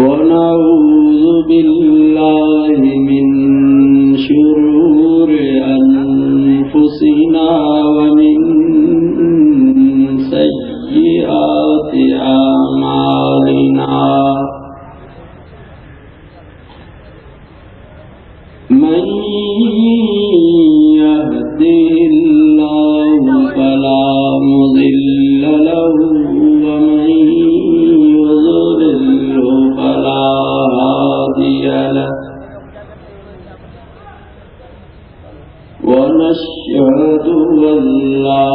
ونعوذ بالله من شرور أنفسنا ومن سيئات أعمالنا من يهده الله فلا مضل له ومن يضلل فلا هادي له ونشهد أن لا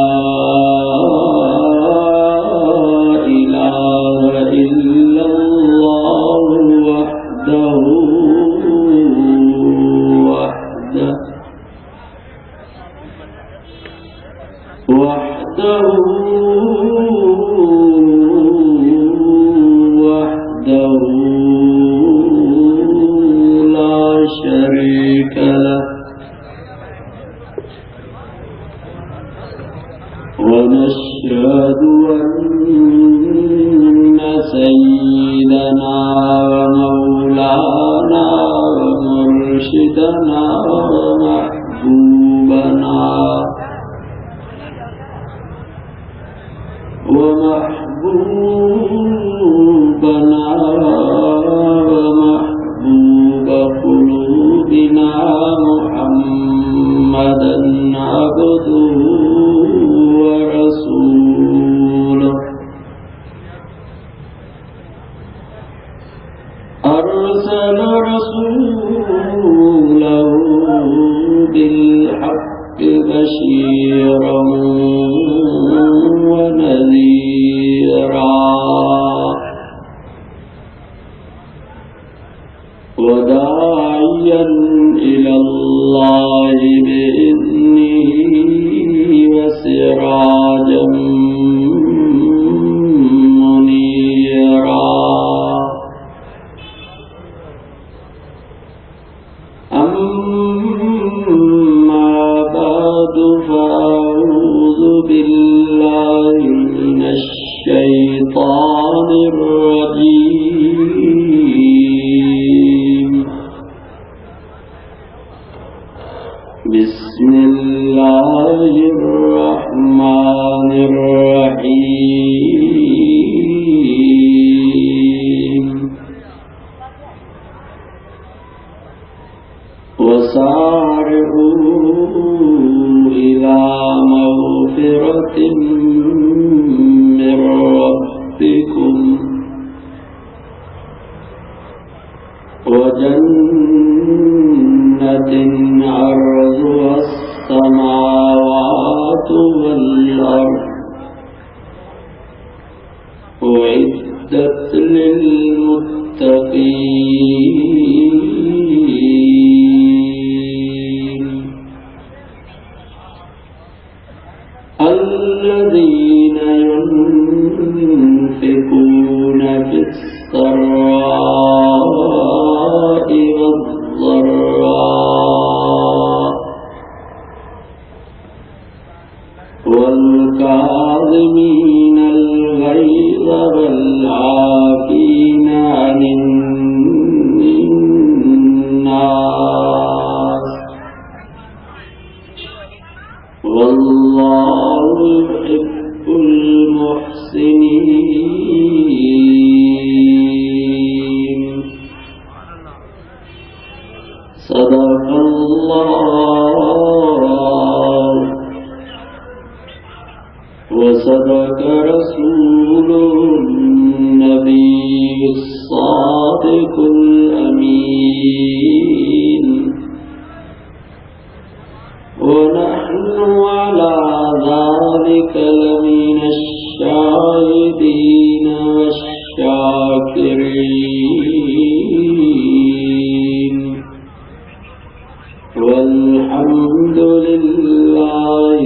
إله إلا الله وحده لا شريك له ونشهد أن سيدنا ومولانا ومرشدنا ومحبوبنا ومحبوب قلوبنا محمدا عبده ورسوله أرسل رسوله بالحق بشيرا ونذيرا وداعيا إلى الله بإذنه وسراجا منيرا أما بعد فأعوذ بالله من الشيطان الرجيم بسم الله الرحمن الرحيم وسارعوا إلى مغفرة من ربكم وجنة عرضها السماوات والأرض أعدت للمتقين الذين ينفقون في السراء والضراء والكاظمين الغيظ والعافين عن الناس والله يحب المحسنين صدق الله وصدق رسوله النبي الصادق الأمين ونحن على ذلك لمن الشاهدين والشاكرين والحمد لله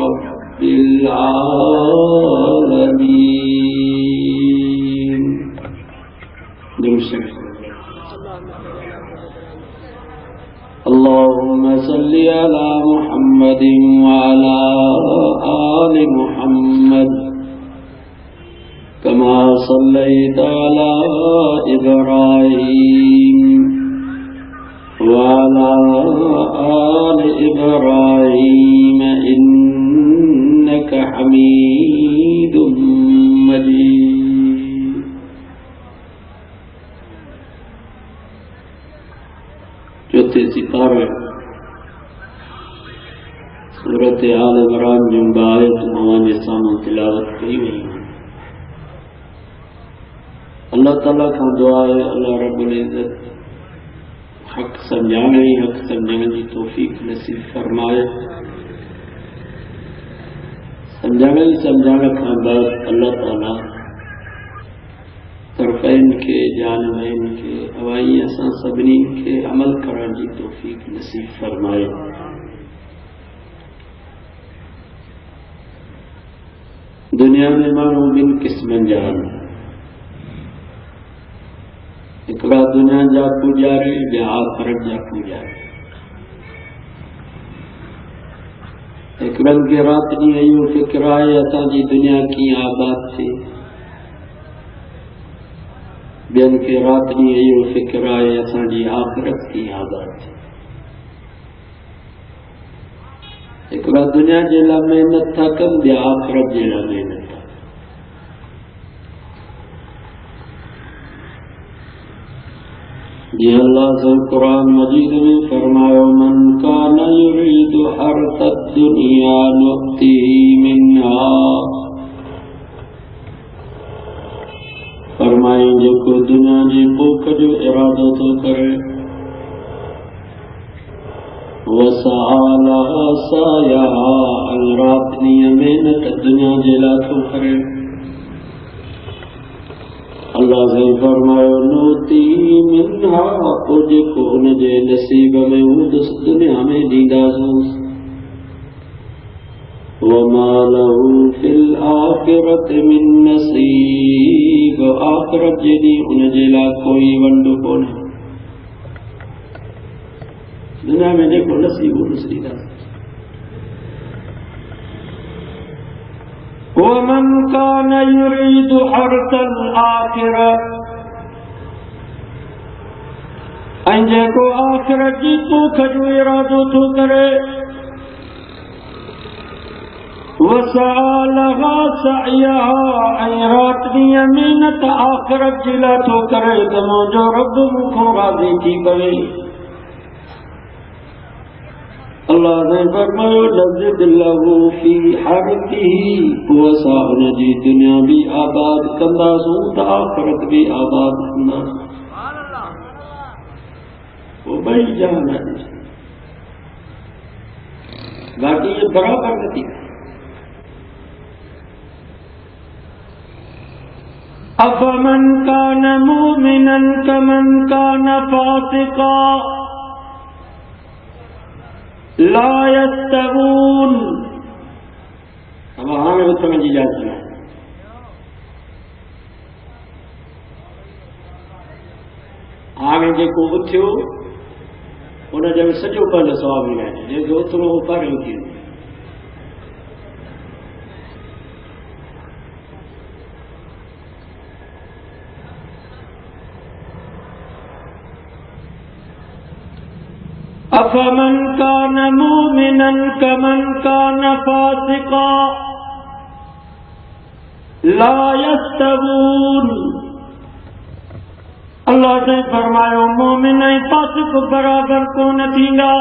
رب العالمين. اللهم صل على محمد وعلى آل محمد كما صليت على إبراهيم وعلى آل إبراهيم إنك حميد مجيد. چوتھے سپارے سورت آل عمران جن بآیت موانع سامن تلاوت کی ہوئی ہیں. اللہ تعالیٰ کا دعا ہے اللہ رب العزت حق سمجھانے کی توفیق نصیب فرمائے. سمجھانے کا بعد اللہ تعالیٰ طرفین کے جانبین کے ہوائی اساں سبنی کے عمل کرنے کی توفیق نصیب فرمائے. دنیا میں مانو بن قسمن جان اکڑا دنیا جا پوجاری بیا آخرت جا پوجاری. اکڑن کے رات نہیں ایو فکر آئے اتاں جی دنیا کی آباد تھی، بین کے رات نہیں ایو فکر آئے اتاں جی آخرت کی آباد تھی. اکڑا دنیا جیلا محنت تھا کم بیا آخرت جیلا محنت تھا. یہ اللہ سے قرآن مجید میں فرمایا من کان یرید حرث الدنیا نؤتیہ منہا. فرمائیں جو کو دنیا جی پوکھ جو ارادہ تو کرے وسعى لها سعيها رات نی محنت دنیا جلا تو کرے. اللہ سے فرمایا نوتی منہا کچھ کو ان جے نصیب میں اس دنیا میں دیدا سوس وما له فی الآخرت من نصیب. آخرت جی ان جلا کوئی ونڈو کو نہیں. دنیا میں دیکھو نصیب و نصیدہ. ومن كان يريد حرث الآخرة ان جيڪو آخرت جي توک جو ارادو تو ڪري وسعى لها سعيها ان رات ڏي محنت آخرت جي لاءِ تو ڪري ته منهنجو رب مون راضي ٿي پوي. اللہ نے فرمایا لذت له فی حرثه وسعنا جی دنیا بھی آباد کندا سوں تا آخرت بھی آباد کندا. وہ بھائی جان ہے باقی یہ برابر نہیں. افمن کان مومنا کمن کان فاسقا لا يستوون. اب ہمیں وہ سمجھ جاتی ہے. آگے جے کو اٹھو ان جب سجو پہلے ثواب ملے جے جو اترو پر ہوتی ہے. افمن کان مومنا کمن کان فاسقا لا یستوون. اللہ نے فرمایا مومن ۽ فاسق برابر کون تھیندا.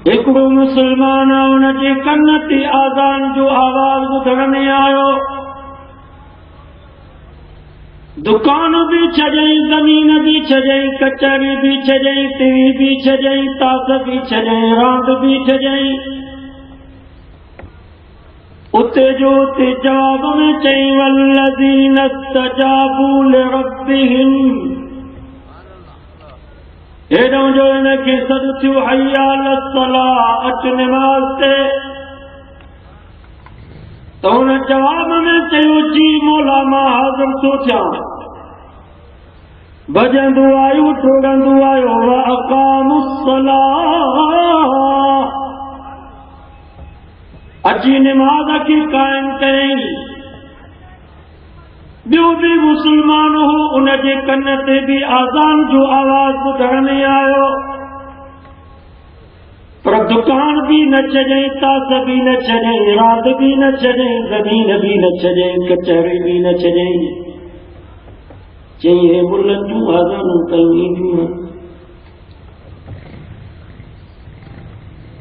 ہکڑو مسلمان ان جي کن تي آذان جو آواز ٻڌڻ ۾ آيو دکان بھی چھجائیں زمین بھی چھجائیں کچہری بھی چھجائیں ٹی وی بھی چھجائیں تاس بھی چھجائیں راند بھی چھجائیں. اتے جو تے جواب میں چئی والذین استجابوا لربهم ایڈوں جو ان کے صد تھیو حی علی الصلاۃ اچ نماز تے تو ان جواب میں چیو جی مولا ماں حاضر تو تھیا بجندو آیو ٹوڑندو آیو وَأَقَامُوا الصَّلَاةَ اچھی نماز کی قائم کریں ॿियो बि मुस्लमान हो उन जे कन ते बि आज़ान जो आवाज़ ॿुधण में आयो पर दुकान भी न छॾई तास भी न छॾई रात भी न छॾई ज़मीन भी न छॾई कचहरी भी न छॾई चई हे मुल्हनि जूं आज़ानूं कयूं ईंदियूं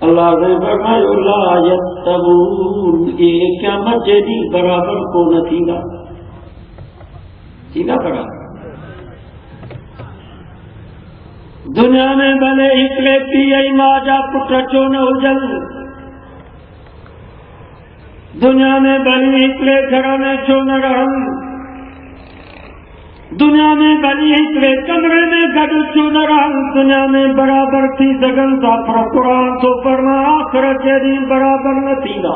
अल्लाह ने फरमायो ला यस्तबून ये क़यामत जे ॾींहुं बराबर कोन थींदा थींदा बराबर दुनिया में भले हिकिड़े पीउ ऐं माउ जा पुट छो न हुजनि दुनिया में भले हिकिड़े घर में छो न रहनि दुनिया में भले हिकिड़े कमरे में गॾु छो न रहनि दुनिया में बराबर थी सघनि था पर क़ुर थो फरमाए आख़िरत जे ॾींहुं बराबर न थींदा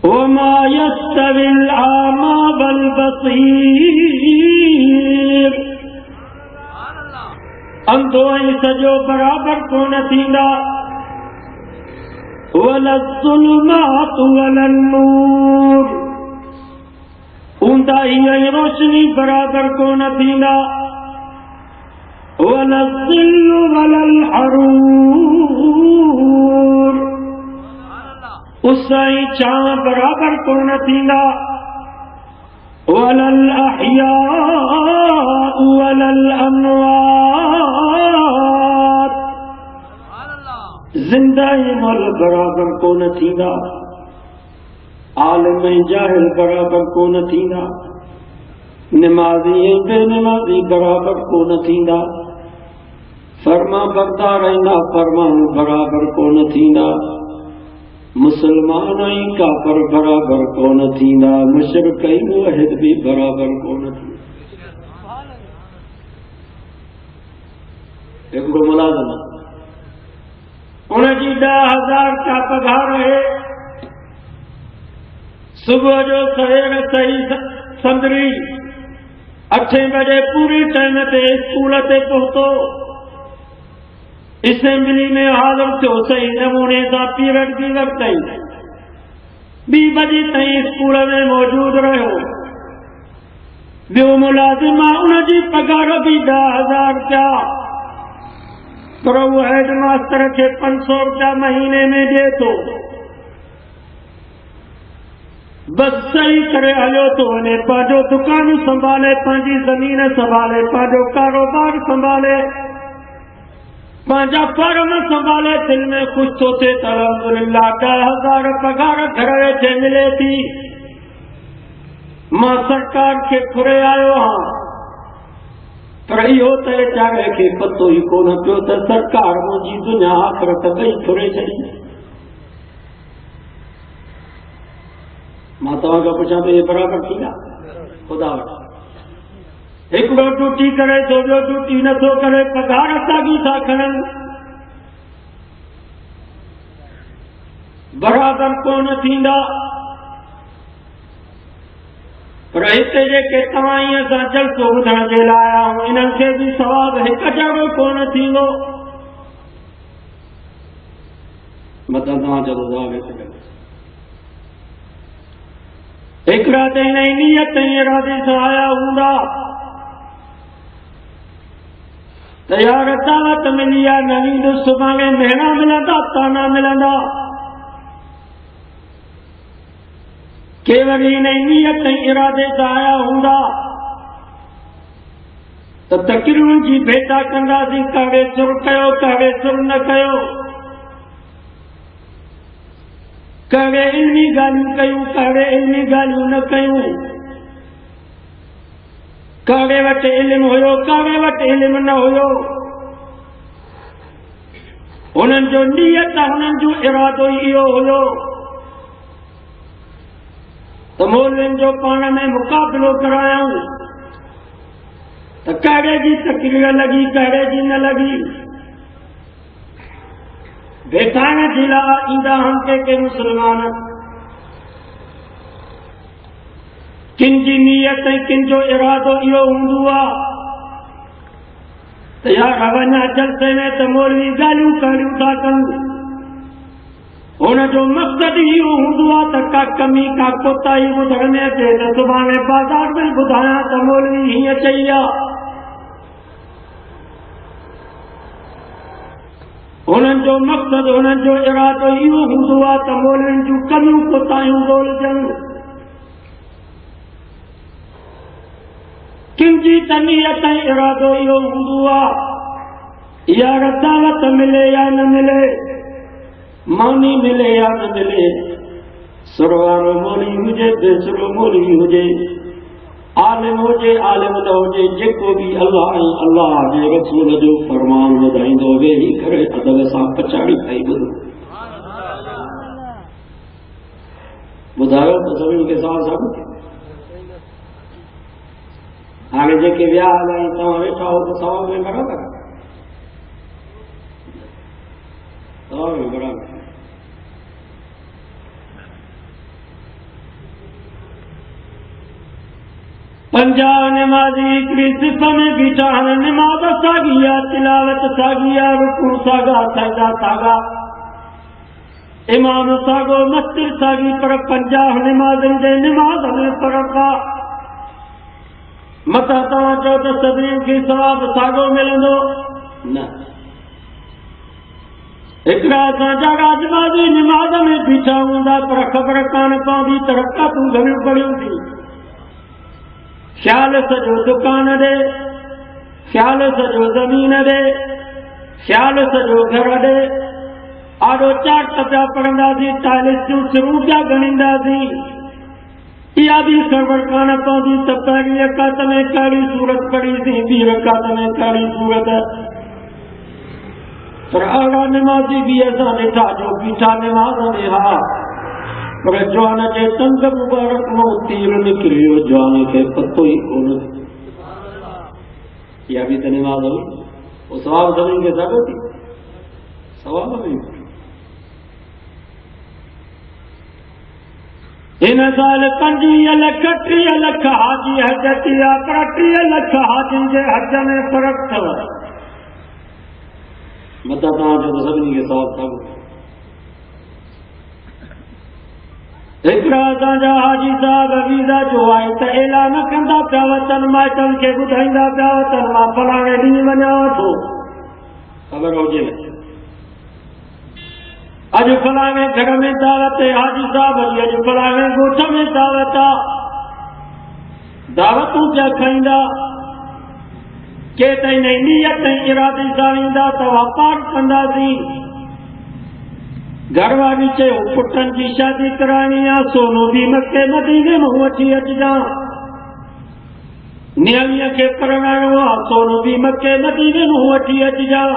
وما يستوي الأعمى والبصير अंधो ऐं सॼो बराबर कोन थींदा वला الظلمات ولا النور ऊंदाही ऐं रोशनी बराबर कोन थींदा वला الظل ولا الحرور उस ऐं छांव बराबर कोन थींदा वलल अहयाउ वलल अमवात ज़िंदा ऐं मौत बराबर कोन थींदा आलिम ऐं जाहिल बराबर कोन थींदा निमाज़ी ऐं बेनिमाज़ी बराबर कोन थींदा फर्मा बरदार ऐं नाफरमान बराबर कोन थींदा मुसलमान ऐं काफ़िर बराबर कोन थींदा मुशरिक ऐं मुवहिद भी बराबर कोन थींदा हिकिड़ो मुलाज़िम उनजी 10,000 का पघार आहे सुबुह जो सवेर सही संदरी 8 बजे पूरी टाइम ते स्कूल ते पहुतो असेंबली में हाज़िर थियो सही नमूने सां पीरियड बि वरितई 2 बजे ताईं स्कूल में मौजूद रहियो ॿियो मुलाज़िम आहे उनजी पघार बि 10,000 रुपया पर उहो हेड मास्टर खे 500 रुपया महीने में ॾिए थो बस सही करे हलियो थो वञे पंहिंजो दुकान संभाले पंहिंजी ज़मीन संभाले पंहिंजो कारोबार संभाले पंहिंजा फर्म संभाले दिल में ख़ुशि थो थिए त अल्हम्दुलिल्लाह 10,000 पघार घर वेठे मिले थी मां सरकार खे घुरे आयो आहियां पर इहो त वीचारे खे पतो ई कोन पियो त सरकार मुंहिंजी दुनिया आख़िरत ॿई घुरे छॾी मां तव्हां खां पुछां थो इहे बराबर थींदा ख़ुदा वटि हिकिड़ो ड्यूटी करे थो ॿियो ड्यूटी नथो करे पघार साॻी था खणनि बराबर कोन थींदा पर हिते जेके तव्हां ईअं सां जलसो ॿुधण जे लाइ आया आहियो इन्हनि खे बि सवाब हिकु जहिड़ो कोन थींदो मथां तव्हां चओ जवाब हिकिड़ा त हिन जी नियत ऐं इरादे सां आया हूंदा त यार दावत मिली आहे न ईंदो सुभाणे मेणा मिलंदा ताना मिलंदा के वरी हिन जी नियत ऐं इरादे सां आया हूंदा त तकरीरुनि जी भेटा कंदासीं कहिड़े सुर कयो कहिड़े सुर न कयो कहिड़े इल्मी ॻाल्हियूं कयूं कहिड़े इल्मी ॻाल्हियूं न कयूं कहिड़े वटि इल्मु हुयो कहिड़े वटि इल्मु न हुयो हुननि जो नियत हुननि जो इरादो ई इहो हुयो त मौलवियुनि जो पाण में मुक़ाबिलो करायूं त कहिड़े जी तकरीर लॻी कहिड़े जी न लॻी भेटाइण जे लाइ ईंदा आहिनि के मुस्लमान किन जी नियत ऐं किन जो इरादो इहो हूंदो आहे त यार वञा जलसे में त मौलवी ॻाल्हियूं करियूं था कनि। हुनजो मक़सदु इहो हूंदो आहे त का कमी का कोताही ॿुधण में अचे त सुभाणे बाज़ार में ॿुधायां त मौलवी हीअं चई आहे। हुननि जो मक़सदु हुननि जो इरादो इहो हूंदो आहे त मौलवियुनि जूं कमियूं कोताहियूं ॻोल्हजनि। किंजी तनीयत ऐं इरादो इहो हूंदो आहे यार दावत मिले या न मिले, मानी मिले या न मिले, सुर वारो मौलवी हुजे बेसुरो मौलवी हुजे, आलिम हुजे आलिम न हुजे, जेको बि अल्लाह ऐं अल्लाह जे रसूल जो फरमान ॿुधाईंदो वेही करे अदब सां पछाड़ी खाई ॿुधो। ॿुधायो त सभिनी खे साफ़ साबित। हाणे जेके विया हलायूं तव्हां वेठा हो त सवाल में बराबरि, सवाल में बराबरि। पंजाह निमाज़ी हिकिड़ी सिफ़ में बीठा आहिनि, निमाज़ साॻी आहे, तिलावत साॻी आहे, रुकू साॻा, सजदा साॻा, इमाम साॻो, मस्जिद साॻी, पर 50 निमाज़नि जे निमाज़ में फ़र्क़ु आहे। मथां तव्हां चओ त सभिनी खे सवाबु साॻो मिलंदो, न। हिकिड़ा असांजा राजमाज़ी निमाज़ में बीठा हूंदा पर ख़बर कान पवंदी त रकातूं घणियूं पढ़ियूं थी। ख़्याल सॼो दुकान ॾे, ख़्याल सॼो ज़मीन ॾे, ख़्याल सॼो घर ॾे, आॾो चाट पिया पढ़ंदासीं, टाइल्स जूं सिरूं पिया ॻणींदासीं। इहा बि ख़बर कान पवंदी त पहिरीं रकात में कहिड़ी सूरत पढ़ीसीं, ॿी रकात में कहिड़ी सूरत। पर अहिड़ा निमाज़ी बि असां ॾिठा जो बीठा निमाज़ में हा, पर जवान जे तंग मुबारक मां तीर निकिरी वियो, जवान खे पतो ई कोन। इहा बि त निमाज़ हुई, पोइ सवाबु सभिनी खे साॻियो थी, सवाबु बि। हिन साल 25 लख 30 लख हाजी हज थी आहे, पर 30 लख हाजियुनि जे हज में फ़र्क़ु अथव। मथां तव्हां चओ त सभिनी खे सवाबु साॻियो। हिकिड़ा असांजा हाजी साहब वीज़ा जो आहे त ऐलान कंदा पिया वतन, माइटनि खे ॿुधाईंदा पिया वतन मां फलाणे ॾींहुं वञां थो, ख़बर हुजे न। अॼु फलाणे घर में दावत आहे हाजी साहब जी, अॼु फलाणे ॻोठ में दावत आहे, दावतूं पिया खाईंदा। के त इन नियत ऐं इरादे सां ईंदा त वापार कंदासीं। घरवारी चयो पुटनि जी शादी कराइणी आहे, सोनो बि मके मदीने मां वठी अचिजां। नियाणीअ खे परणाइणो आहे, सोनो बि मके मदीने मां वठी अचिजां।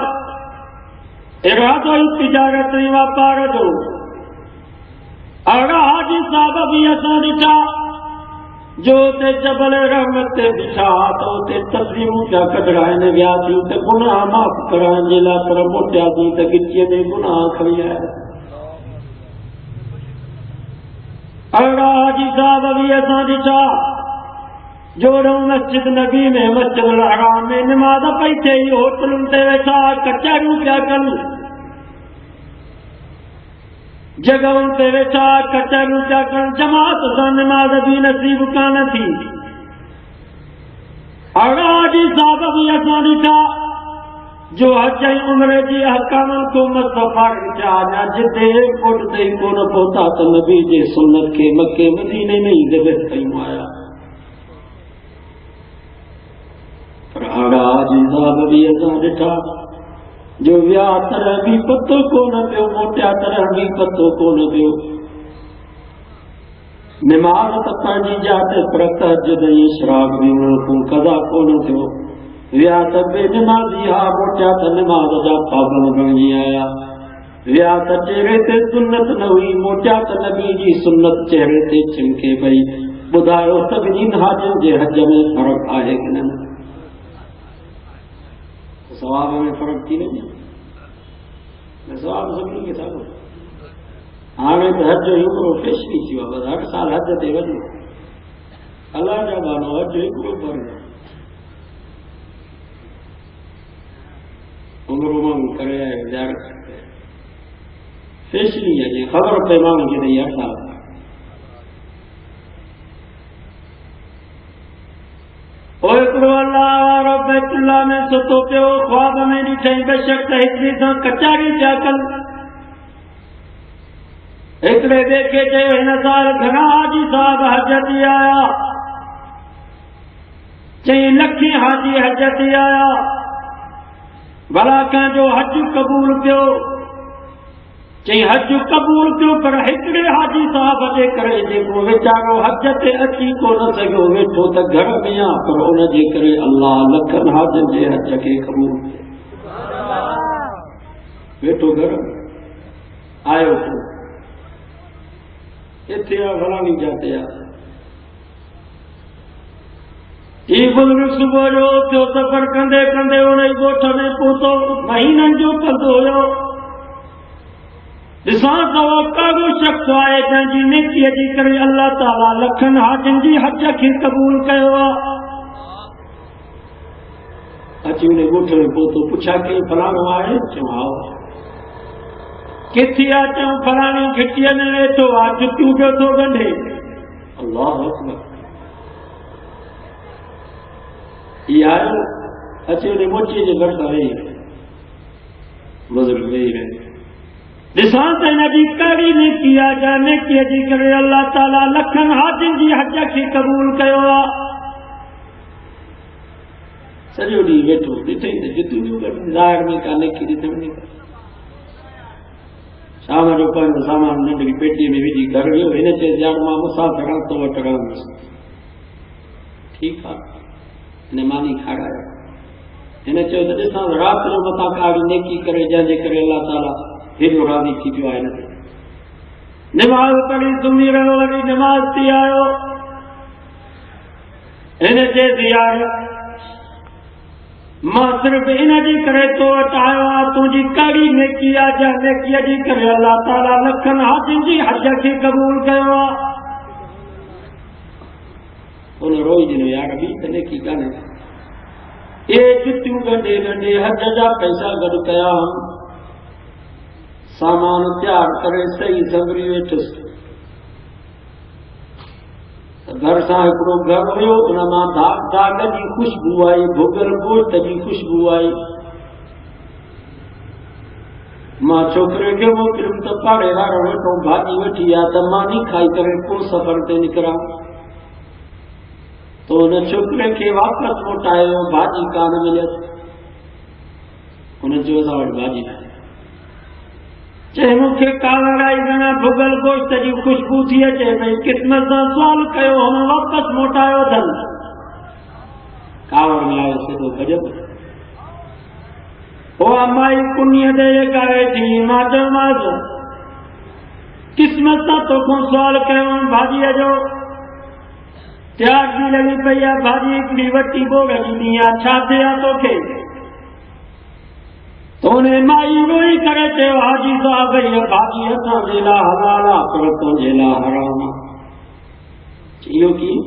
इरादो ई तिजारत ऐं वापार जो। अहिड़ा हाजी साहब बि असां ॾिठा जो उते जबल रहमत ते बीठा त उते तस्वीरूं पिया कढाइनि। वियासीं त गुनाह माफ़ कराइण जे लाइ, पर मोटियासीं त गिचीअ में गुनाह खणी आया। अहिड़ा हाजी साहब बि असां ॾिठा जो मस्जिद नबी में, मस्जिद हराम में निमाज़ पई थिए, होटलुनि ते वेठा कचहरियूं पिया कनि, जॻहुनि ते वेठा कचहरियूं पिया कनि, जमात सां निमाज़ बि नसीब कान थी। अहिड़ा हाजी साहब बि असां ॾिठा जो हज ऐं उम्र जी अहकामनि को मस्तफ़ार थिया, अञा जिते एयरपोर्ट ते ई कोन पहुता त नबी जे सुन्नत खे मके मदीने में ई ज़िबह कयूं आया। पर अहिड़ा हाजी साहब बि असां ॾिठा जो विया तरह बि पतो कोन पियो, मोटिया तरह बि पतो कोन पियो। निमाज़ त पंहिंजी जात, पर तहज्जुद ऐं इशराक बि उन्हनि कदा कोन थियो। विया त बेनिमाज़ी हा, मोटिया त निमाज़ जा पाबंद बणिजी आया। विया त चेहरे ते सुन्नत न हुई, मोटिया त नबी जी सुन्नत चेहरे ते चिमके पई। ॿुधायो सभिनी हाजियुनि जे हज में फ़र्क़ु आहे कि न? सवाब में फ़र्क़ु थी वञे, सवाब सभिनी खे साॻियो। हाणे त हज हिकिड़ो फैशन थी वियो आहे, हर साल हज ते वञो, अलाह जा मानो हज हिकिड़ो भर। عمرو مانگ کرے آئے زیارت کرتے فیصلی ہے جی خبر پہ مانگ جی نہیں ہٹا اوکڑو اللہ رب بیت اللہ میں ستو پیو خواب میں ڈٹھیں بے شک ہکڑی سان کچاڑی پیا کل ہکڑے دیکھے چے ہن سال گھنا حاجی صاحب حج تي آیا چئیں لکھیں حاجی حج تي آیا بھلا کان جو حج قبول کیو چئیں حج قبول کیو پر ہکڑے حاجی صاحب جے کرے جيڪو ويچارو حج تے اچي کو نہ سگهيو ويٺو ته گهر ۾ پر ان جي ڪري الله لکن حاجن جي حج کي قبول ويٺو گهر آيو اتي فلاني جاتے یہ بزرگ صبح جو ٿيو سفر کندے کندے ان ڳوٺ ۾ پهتو مهينن جو پندو هيو ڏسان توقع جو شخص آئے جنهنجي نيڪيءَ جي ڪري الله تعالى لکن حاجن جي حج کي قبول ڪيو اچي ان ڳوٺ ۾ پهتو پڇا ڪي فلانو آهي چيو آو کٿي آ چيو فلاني گھٽيءَ ۾ ويٺو آ جتيون پيو ٿو ڳنڍي الله اڪبر یہ آئے اچھے انہیں موچی جے گھر کا رہی بزرگ رہی رہے ڈسان تے نبی کاری نے کیا جانے کیا جی کرے اللہ تعالیٰ لکھن حاجن جی حج کی قبول کیو سجو ڈی ویٹھو ڈٹھیں تے جتوں جو ظاہر میں کانے کی ڈٹھیں نہیں شام جو پن سامان ننڈی پیٹی میں ویجی گھر ویو ہن چے یار ماں مسافر تو وٹڑا ٹھیک ہے نے مانی کھاڑایا ہن چو ته ڏسان رات جو متا کاڙي نیڪي ڪري جنهن جي ڪري الله تعالی هيڏو راضي ٿي پيو آهي نماز پڙهي سمهي رهيو وरी نماز تي آيو هن چي يار मां सिर्फ़ इन जे करे तो वटि आयो आहियां तुंहिंजी कड़ी नेकी आहे जंहिं नेकीअ जे करे अलाह ताला लखनि हाजिन जी हज खे क़बूल कयो आहे उन रोई ॾिनो यार ॿी त नेकी कान्हे ये जुतियूं ॻंढे ॻंढे हज जा पैसा गॾु कया सामान तयारु करे सही संभरी वेठुसि घर सां हिकिड़ो घर हुयो उन मां दाग जी खुशबू आई भुॻल गोश्त जी खुशबू आई मां छोकिरे खे मोकिलियुमि त पाड़े वारो वेठो भाॼी वठी आ त मां नी खाई करे को सफ़र ते निकिरां तो उन छोकिरे खे वापसि मोटायो भाॼी कान मिलियसि हुन चयो असां वटि भाॼी न चए मूंखे कावड़ाई घणा भुॻल गोश्त जी खुशबू थी अचे भई क़िस्मत सां सुवाल कयो हुन वापसि मोटायो अथनि कावड़ में आयो सिधो गजब उहा माई पुन्नीअ ते जेका वेठी मां चयोमांसि क़िस्मत सां तोखां सुवाल कयो भाॼीअ जो त्याग जी लॻी पई आहे भाॼी हिकिड़ी वठी बोड़ ॾिनी आहे छा थिए आहे तोखे तो उन माई रोई करे चयो हाजी साहब हीअ भाॼी असांजे लाइ हलाल आहे पर तुंहिंजे लाइ हराम आहे इहो कीअं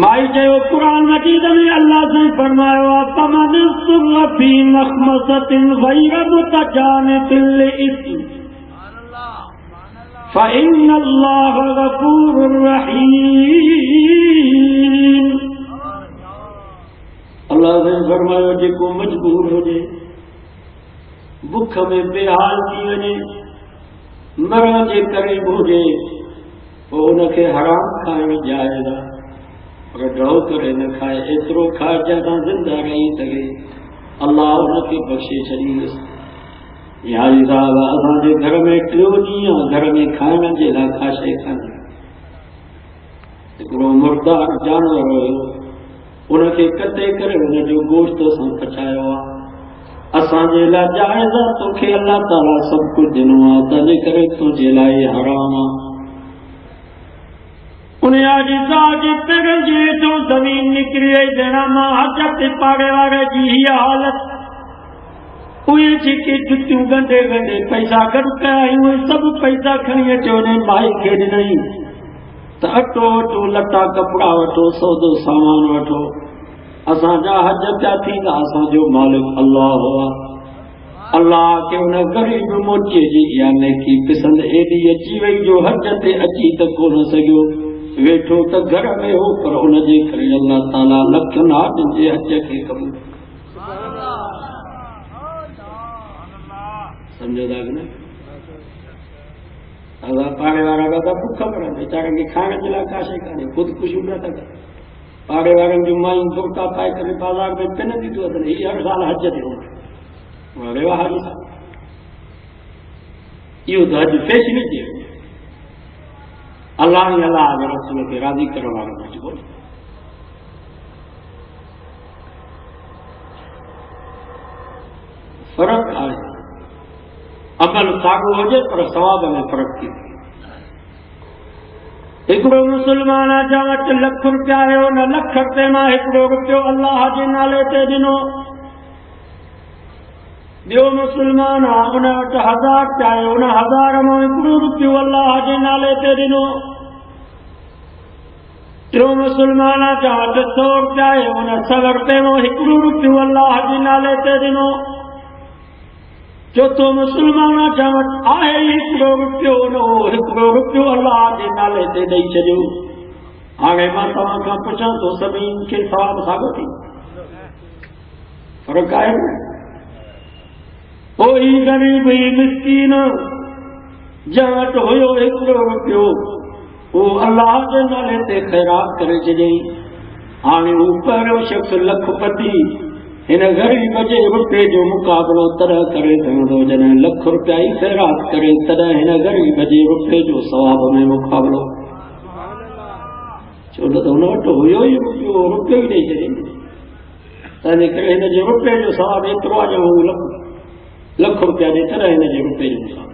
माई चयो क़ुरान मजीद में अल्लाह साईं फरमायो आहे फमन इस्तुर्र फी मखमसतिन गैर मुतजानिबिन लिइस्म فإن الله غفور رحيم اللہ نے فرمایا جيڪو مجبور هجي بُکھ ۾ بے حال ٿي وڃي مرڻ جي قريب هجي پوءِ ان کي حرام کائڻ جائز آهي پر ڊو ڪري نه کائي ايترو کائي جنهن زنده رهي سگهي الله ان کي بخشي ڇڏيندس या साहब असांजे घर में टियों ॾींहुं घर में खाइण जे लाइ का शइ कान्हे हिकिड़ो मुर्दार जानवर हुयो उनखे कटे करे हुनजो गोश्त असां पचायो आहे असांजे लाइ जाइज़ आहे तोखे अलाह ताला सभु कुझु ॾिनो आहे तंहिंजे करे तुंहिंजे लाइ हराम आहे उन जी साह जे पेरनि जे हेठो ज़मीन निकिरी वई ॼणा मां हज ते पाड़े वारे जी हीअ हालत उहे जेके जुतियूं ॻंढे ॻंढे पैसा गॾु कया उहे सभु पैसा खणी अचो उन माई खे ॾिनई त अटो वठो लटा कपिड़ा वठो सौदो सामान वठो اساں جا حج پیا تھیندا اساں جو مالک اللہ ہوا اللہ کے ان غریب موچے جی یعنی کی پسند ایڈی اچی وئی جو حج تے اچی تے کو نہ سگیو ویٹھو تے گھر میں ہو پر ان جے کرے اللہ تعالی لکھ نہ جے حج کے قبول سمجھو دا کہ اللہ پاڑے والا کا بھوکا پڑا بیچارے کے کھانے کے لیے کاشے کھانے خود کچھ نہ تھا پاڑے والے جو مائیں برقع پائے کرے بازار میں پہن دی تو یہ ہر سال حج تے ہو ارے واہ حاجی یہ تو حج فیشن تھی اللہ نے اللہ کے رسول کے راضی کرنے والا حج بول فرق ہے عمل ساگو ہوجے پر ثواب میں فرق تھی ایکڑو مسلمان جا وٹ لکھ روپیا ہے ان لکھ روپے میں ایکڑو روپیو اللہ جے نالے تے ڏنو ॿियो मुस्लमान उन वटि 1000 चाहियो उन 1000 मां हिकिड़ो रुपयो अल्लाह जे नाले ते ॾिनो टियों मुस्लमान जा वटि 100 रुपया आहे उन 100 रुपये मां हिकिड़ो रुपयो अल्लाह जे नाले ते ॾिनो चौथो मुस्लमान जा वटि आहे हिकिड़ो रुपयो उन हिकिड़ो रुपयो अल्लाह जे नाले ते ॾेई छॾियो हाणे मां तव्हां खां पुछां थो सभिनी खे सवाब साॻियो थी फ़र्क़ु आहे न कोई गरीब मिस्कीन जंहिं वटि हुयो हिकिड़ो रुपयो उहो अल्लाह जे नाले ते ख़ैरात करे छॾियईं हाणे हू पहिरियों शख़्स लखपति हिन ग़रीब जे रुपये जो मुक़ाबिलो तॾहिं करे सघंदो जॾहिं लख रुपया ई ख़ैरात करे तॾहिं हिन ग़रीब जे रुपये जो सवाब में मुक़ाबिलो छो त हुन वटि हुयो ई रुपयो ई ॾेई छॾियईं तंहिंजे करे हिन जे रुपये जो सवाब एतिरो आहे जो हू लख रुपया जे तरह हिन जे रुपये जो मुक़ाबिलो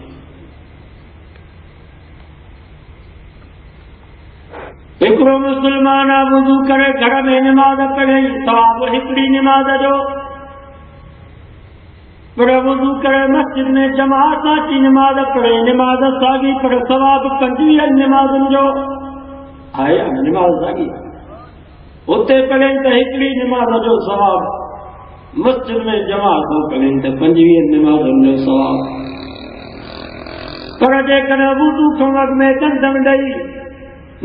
हिकिड़ो मुस्लमान वुज़ू करे घर में निमाज़ पढ़े सवाब हिकिड़ी निमाज़ जो पर वुज़ू करे मस्जिद में जमात अची निमाज़ पढ़े निमाज़ साॻी पर सवाब 25 निमाज़ुनि जो आहे निमाज़ साॻी उते पढ़े त हिकिड़ी निमाज़ जो सवाब मस्जिद में जमात हो पढ़े त 25 निमाज़ुनि जो सवाब पर जेकॾहिं वुज़ू खां अॻु में कंदम ॾेई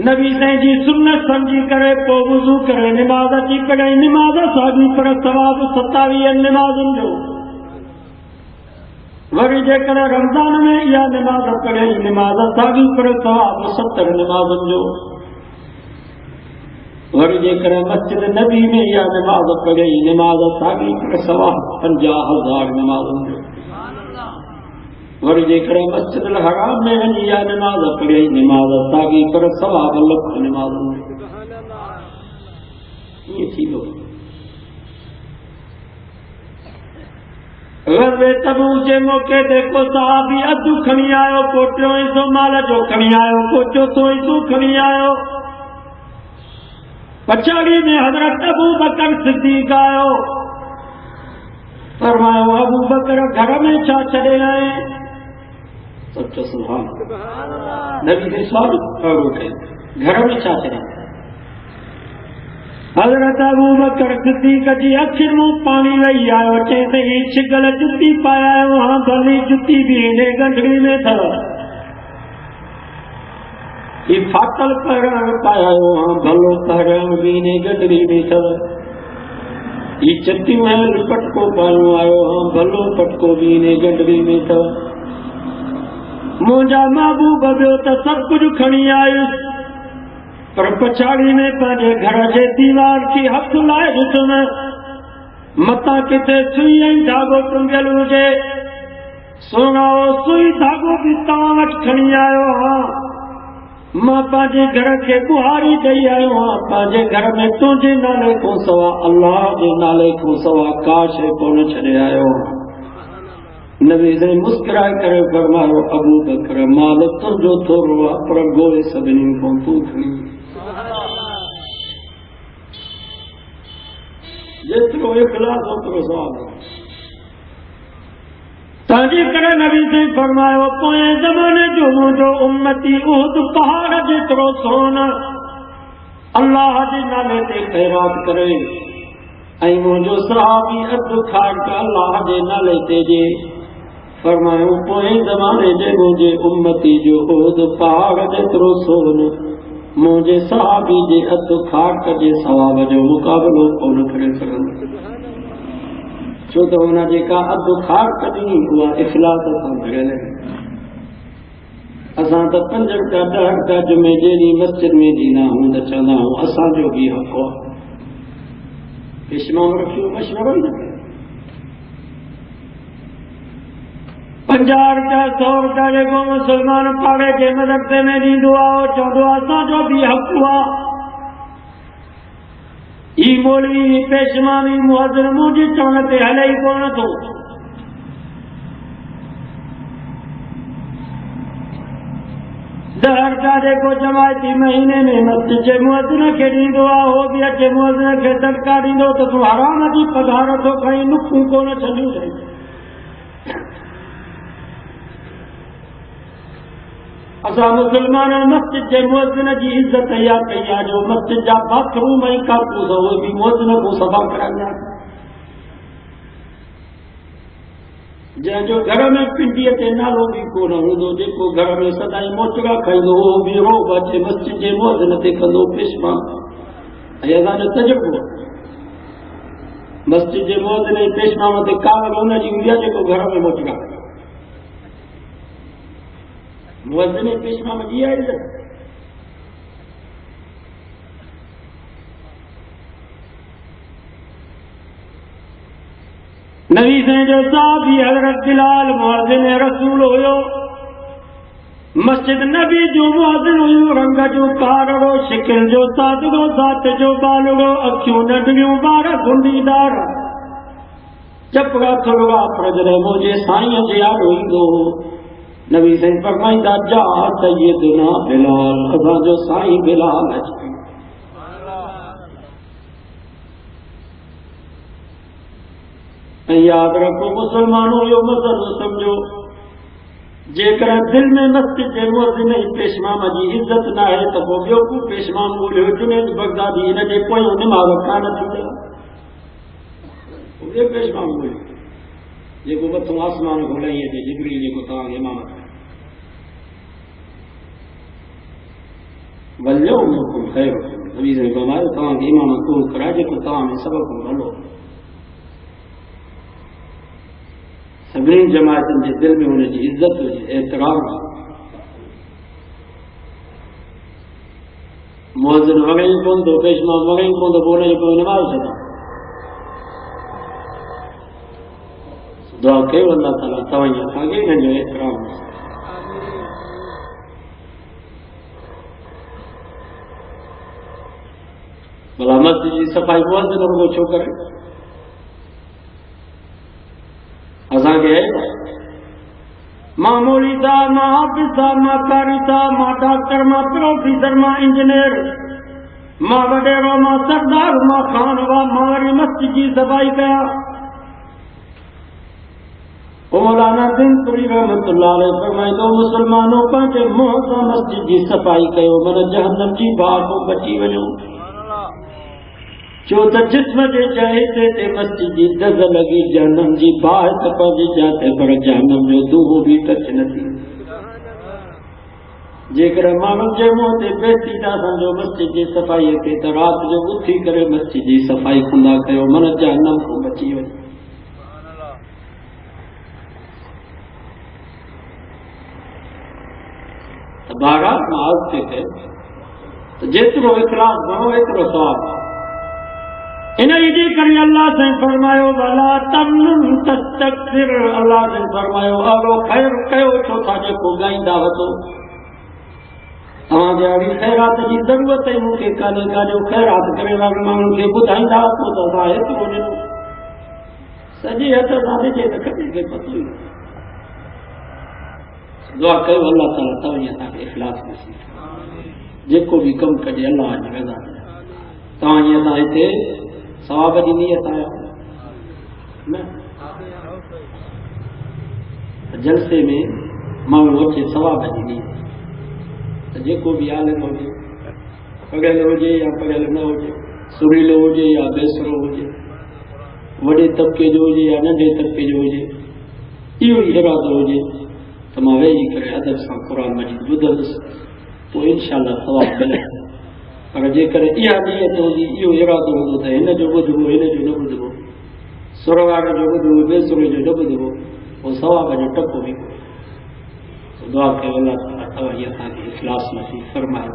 नबी साईं जी सुन्नत समझी करे पोइ वुज़ू करे निमाज़ अची पढ़े निमाज़ साॻी पर सवाब 27 निमाज़ुनि जो वरी जेकॾहिं रमज़ान में इहा निमाज़ पढ़े निमाज़ साॻी पर सवाब 70 निमाज़ुनि जो वरी जेकॾहिं मस्जिद नबी में इहा निमाज़ पढ़े निमाज़ साॻी पर सवाब 50,000 निमाज़ुनि जो वरी जेकॾहिं मस्जिद हराम में वञी इहा निमाज़ पढ़े निमाज़ साॻी पर सवाब 1,00,000 निमाज़ुनि जो ईअं थींदो ग़ज़वे तबूक जे मौक़े ते को सहाबी अधु खणी आयो को टियों हिसो माल जो खणी आयो को चोथों हिसो खणी आयो पछाड़ी में हज़रत अबू बकर सिद्दीक़ आयो फरमायो अबू बकर घर में छा छॾे आए सचो सुभान नबी ने सवाल कयो घर में छा छॾे हज़रत अबू बकर सिद्दीक़ जी अखियुनि मां पाणी वही आयो चई त ही छिगल जुती पाया आहियो हां भली जुती बि हिन गंढड़ी में अथव ही फाटल पहिरण पाया आहियो हां भलो पहिरण बि हिन गंढड़ी में अथव ही चटी महल पटको पायो आयो हां भलो पटको बि हिन गंढड़ी में अथव मुंहिंजा महबूब ॿियो त सभु कुझु खणी आयुसि पर पछाड़ी में पंहिंजे घर जे दीवार की हथ लाए ॾिठुमि मथां किथे सुई ऐं धागो टुंगियल हुजे सोना सुई धागो बि तव्हां वटि खणी आयो हां मां पंहिंजे घर खे ॿुहारी ॾेई आयो हां पंहिंजे घर में तुंहिंजे नाले खां सवा अल्लाह जे नाले खां सवा का शइ कोन छॾे आयो नबी ने मुस्कुराए करे फरमायो अबू बकर माल तुंहिंजो थोरो आहे पर गोए सभिनी खां तूं खणी जेतिरो इख़लास ओतिरो सवाब तंहिंजे करे नबी साईं फरमायो पोएं ज़माने जो मुंहिंजो उम्मती उहद पहाड़ जेतिरो सोन अल्लाह जे नाले ते ख़ैरात करे ऐं मुंहिंजो सहाबी अधु खाट अल्लाह जे नाले ते जे फरमायो पोइ ज़माने जे मुंहिंजे उम्मती जो उहद पहाड़ जेतिरो सोन मुंहिंजे सहाबी जे अधु खाट जे सवाब जो मुक़ाबिलो कोन करे सघंदो, छो त हुन जेका अधु खाट ॾिनी उहा इख़लास सां भरियल आहे। असां त 5 टका 10 टका जुमे जे ॾींहुं मस्जिद में ॾींदा आहियूं त चवंदा आहियूं असांजो बि हक़ आहे। इस्माम रखियो मशवरो ई न कयो। 50 रुपया 100 रुपया जेको मुस्लमान पाड़े जे मदरसे में ॾींदो आहे चवंदो आहे असांजो बि हक़ आहे। ही मौलवी पेशवानी मुहज़िर मुंहिंजे चवण ते हले ई कोन थो। जेको जमायती महीने में मस्जिद जे मुअज़िन खे ॾींदो आहे उहो बि अचे मुअज़िन खे सदका ॾींदो त तूं हराम जी पघार थो खणी नुक्खूं कोन छॾियूं अथई। असां मुस्लमान मस्जिद जे मुअज़िन जी इज़त इहा कई आहे जो मस्जिद जा बाथरूम ऐं कारतूस उहे बि मुअज़िन खां सफ़ा कराईंदा। जंहिंजो घर में पिंडीअ ते नालो बि कोन हूंदो, जेको घर में सदाईं मोचड़ा खाईंदो उहो बि रोब अचे मस्जिद जे मुअज़िन ते कंदो पेशवा। ऐं असांजो तजुर्बो मस्जिद जे मुअज़िन ऐं पेशवा ते कावड़ हुनजी हूंदी आहे जेको घर में मोचड़ा खाईंदो। मुअज़िन ऐं पेशवा जी आहे इज़त। नबी साईं जो साहबी हज़रत बिलाल मुअज़िन रसूल हुयो। मस्जिद नबी जो मुअज़िन हुयो। रंग जो कारो, शिकिल जो सादगो, ज़ात जो बालगो, अखियूं नंढियूं, वार गुंडीदार, चपड़ा थोड़ा पर जॾहिं मुंहिंजे साईं जे आॾो ईंदो नबी साईं फरमाईंदा जा सैयदना बिलाल, असांजो साईं बिलाल अचे। ऐं यादि रखो मुसलमानों इहो मसइलो सम्झो, जेकर दिल में मस्जिद जे मुअज़िन ऐं पेशवाम जी इज़त न आहे त पोइ ॿियो को पेशवाम ॻोल्हियो। जुनैद बगदादी हिन जे पोयों निमाज़ कान थींदा, ॿियो पेशवाम ॻोल्हियो जेको मथां आसमान खां लही अचे, जिब्रील जेको तव्हांखे इमामत करे। वल्यो हुकुम ख़ैर, नबी साईं फरमायो तव्हांखे इमामत उहो कराए जेको तव्हां में सभ खां भलो। सभिनी जमायतुनि जे दिल में हुनजी इज़त हुजे, एतिराम। मुअज़िन वॻाई कोन थो, पेशवा वॻाई कोन थो, पोइ हुनजो कोई निमाज़ छॾा। दुआ कयो अल्लाह ताला तव्हांजे असांखे हिनजो एतिराम। भला मस्जिद जी सफ़ाई मुअज़िन रुॻो छो करे? असांखे मां मौली साहब, मां हाफ़िज़ साहब, मां कारी साहब, मां डॉक्टर, मां प्रोफेसर, मां इंजीनियर, मां वॾेरो, मां सरदार, मां खान, मां वरी मस्जिद जी सफ़ाई कयां। मौलाना दिनपुरी रहमतुल्लाह अलैह फरमाईंदो मुसलमानों पंहिंजे मुंहं सां मस्जिद जी सफ़ाई कयो मन जहन्नम जी बाहि खां बची वञो। छो त जिस्म जे जहिते ते मस्जिद जी दज़ लॻी जहन्नम जी बाहि त पंहिंजी जाते, पर जहन्नम जो दूहो बि टच न थी। जेकर माण्हुनि जे मुंहं ते बेइज़ती था सम्झो मस्जिद जी सफ़ाईअ खे त राति जो उथी करे मस्जिद जी सफ़ाई कंदा कयो मन जहन्नम खां बची वञो। त बहरहाल मां अॻिते कयो त जेतिरो इख़लास घणो एतिरो सवाबु। इन जे करे अल्लाह साईं फरमायो भला तमनुन तस्तक्सिर, अल्लाह साईं फरमायो अगो ख़ैर कयो छो था जेको ॻाईंदा वठो। तव्हांखे अहिड़ी ख़ैरात जी ज़रूरत आहे मूंखे कान्हे का जो ख़ैरात करे माण्हुनि खे ॿुधाईंदा पोइ त असां हेतिरो ॾिनो सॼे हथ सां ॾिजे त कॾहिं खे पतो ई। दुआ कयो अल्लाह ताला तव्हांजे असांखे इख़लास नसीब, जेको बि कमु कजे अल्लाह जी रज़ा। तव्हांजी असां हिते सवाब जी नियत आया न, जलसे में माण्हू अचे सवाब जी नियत, त जेको बि आलिम हुजे, पढ़ियल हुजे या पढ़ियल न हुजे, सुरीलो हुजे या बेसुरो हुजे, وڈے طبقے جو ہوجے یا ننढے طبقے جو ہوجے इहो ई इरादो हुजे त मां वेही करे अदब सां क़ुर मजीद ॿुधंदुसि पोइ इनशाअल्लाह सवाब मिले। पर जेकर इहा नीयत हूंदी इहो इरादो हूंदो त हिन जो ॿुधबो हिन जो न ॿुधबो सुर वारे जो ॿुधबो ॿिए सुर जो न ॿुधबो पोइ सवाब जो टको बि कोन्हे। दुआ कयो अल्लाह ताला तव्हां असांखे इख़लास नसीब फरमाए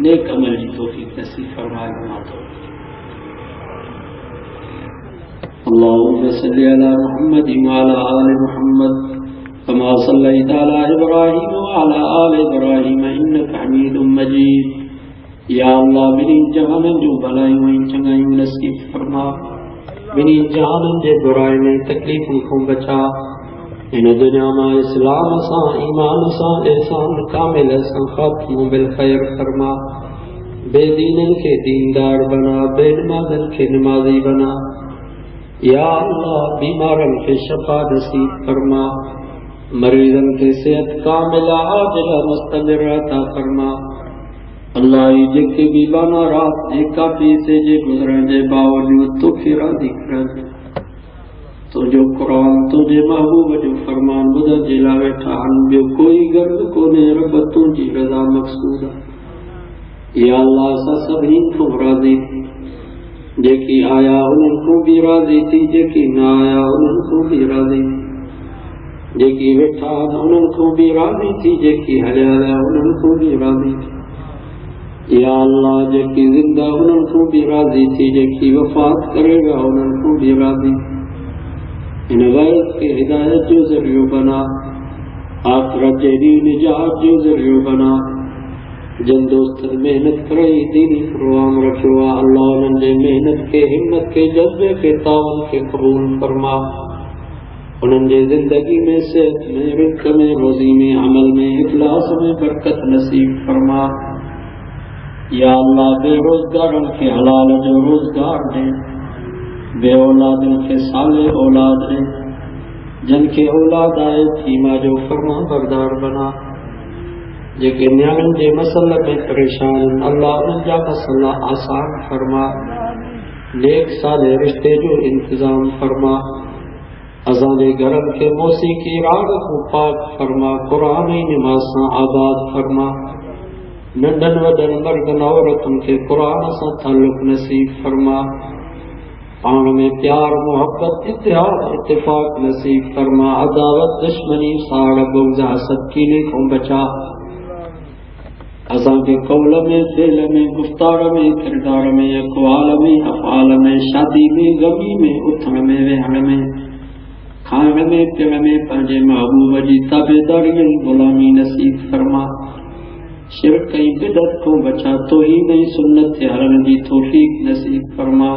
नेक अमल जी तौफ़ीक़ नसीब फरमाए। اللهم صل على محمد وعلى آل محمد كما صليت على إبراهيم وعلى آل إبراهيم إنك حميد مجيد۔ یا اللہ میری جہانن جو بھلائیوں ऐं चङायूं नसीब फरमा میری جہانن जे बुराइयुनि ऐं तकलीफ़ुनि खां बचा हिन दुनिया मां इस्लाम सां ईमान सां ihसान कामिल सां ख़ात्मो बिल ख़ैर फरमा। बेदीननि खे दीनदार बना बेनमाज़नि खे नमाज़ी बना। या अल्लाह बीमारन के शफा नसीब फरमा मरीजन के सेहत कामिला आजिला मुस्तमिर अता फरमा। अल्लाह जेके भी बाना रात जे काफी से जे गुजरण जे बावजूद तोखे राज़ी करन तुंहिंजो क़ुरान तुंहिंजे महबूब जो फरमान ॿुधण जे लाइ वेठा आहिनि ॿियो कोई गर्व कोन्हे रब तुंहिंजी रज़ा मक़सूद आहे। या अल्लाह असां सभिनी खां राज़ी जेकी आया उन्हनि को भी राज़ी थी जेकी न आया उन्हनि को भी राज़ी जेकी वेठा उन्हनि को भी राज़ी थी जेकी हलिया विया उन्हनि को भी राज़ी थी। या अल्लाह जेकी ज़िंदा उन्हनि को भी राज़ी थी जेकी वफ़ात करे विया उन्हनि को भी राज़ी। हिन वक़्त के हिदायत जो ज़रियो बना आख़िरत जे ॾींहुं निजात जो ज़रियो बना। जिन दोस्तनि मेहनत करे दीनी प्रोग्राम रखियो आहे अल्लाह उन्हनि जे मेहनत खे हिम्मत खे जज़्बे खे तावन खे क़बूल फरमा। उन्हनि जे ज़िंदगी में सेहत में रिज़्क़ में रोज़ी में अमल में इख़लास में बरकत नसीब फरमा। या अल्लाह बेरोज़गारनि खे हलाल जो रोज़गार ॾे बे औलादनि खे साले औलाद ॾे जिन खे औलाद आहे थीमा जो फरमा बरदार बना। जेके न्याणियुनि जे मसइले में परेशान आहिनि अल्लाह उन्हनि जा मसइला आसान फरमा। नेक साले रिश्ते जो इंतज़ाम फरमा। असांजे घरनि खे मौसीक़ी राग खां पाक फरमा क़ुरान ऐं नमाज़ सां आबाद फरमा। नंढनि वॾनि मर्दनि औरतुनि खे क़ुरान सां ताल्लुक़ नसीब फरमा। पाण में प्यार मोहब्बत इत्तेहाद इत्तिफ़ाक़ नसीब फरमा। अदावत दुश्मनी साड़ बुग़्ज़ हसद कीने खां बचा। असांखे कौल में दिल में गुफ्तार में किरदार में अक़वाल में अफ़आल में शादी में गमी में उथण में वेहण में खाइण में पीअण में पंहिंजे महबूब जी ताबेदारी ऐं ग़ुलामी नसीब फरमा। शिरक ऐं बिदअत खां बचा तौहीद ऐं सुन्नत ते हलण जी तौफ़ीक़ नसीब फरमा।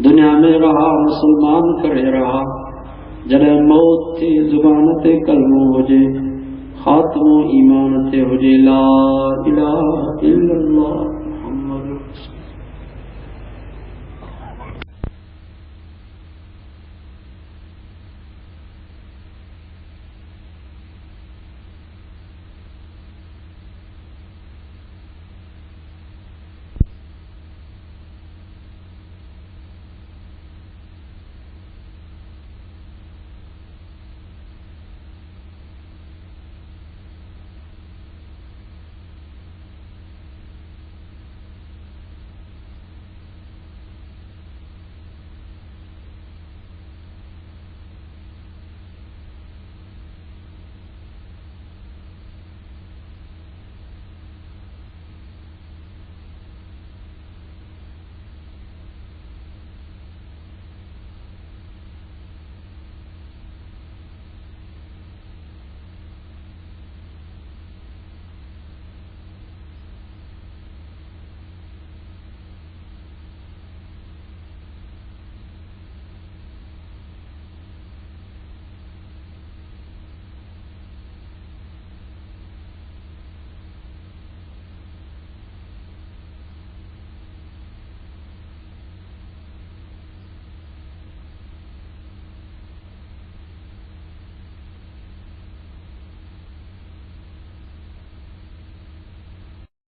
दुनिया में रहा मुसलमान करे रहा जॾहिं मौत थे ज़ुबान ते कलमो हुजे खात्मो ईमान ते हुजे ला इलाहा इल्लल्लाह